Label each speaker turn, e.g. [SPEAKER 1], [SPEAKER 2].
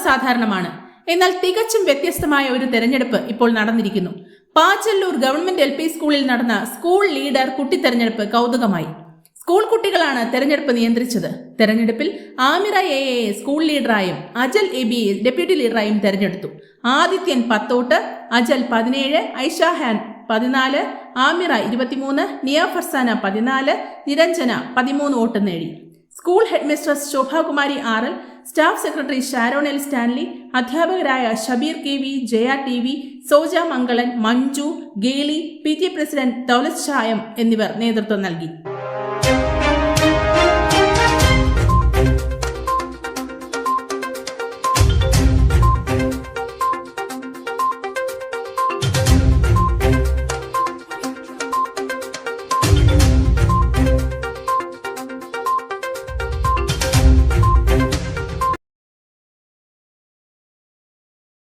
[SPEAKER 1] സർവ്വസാധാരണമാണ്. എന്നാൽ തികച്ചും വ്യത്യസ്തമായ ഒരു തെരഞ്ഞെടുപ്പ് ഇപ്പോൾ നടന്നിരിക്കുന്നു. പാച്ചല്ലൂർ ഗവൺമെന്റ് LP സ്കൂളിൽ നടന്ന സ്കൂൾ ലീഡർ കുട്ടി തെരഞ്ഞെടുപ്പ് കൗതുകമായി. സ്കൂൾ കുട്ടികളാണ് തെരഞ്ഞെടുപ്പ് നിയന്ത്രിച്ചത്. തെരഞ്ഞെടുപ്പിൽ ആമിറ AA സ്കൂൾ ലീഡറായും അജൽ AB ഡെപ്യൂട്ടി ലീഡറായും തെരഞ്ഞെടുത്തു. ആദിത്യൻ 10 വോട്ട്, അജൽ 17, ഐഷാഹാൻ 14, ആമിറ 23, നിയ ഫർസാന 14, നിരഞ്ജന 13 വോട്ട് നേടി. School head mistress Shobhakumari RL, staff secretary Sharon L Stanley, അധ്യാപകരായ Shabeer KV, Jaya TV, Soja Mangalan, Manju, Geli, PTA president Daulath Shayam എന്നിവർ നേതൃത്വം നൽകി.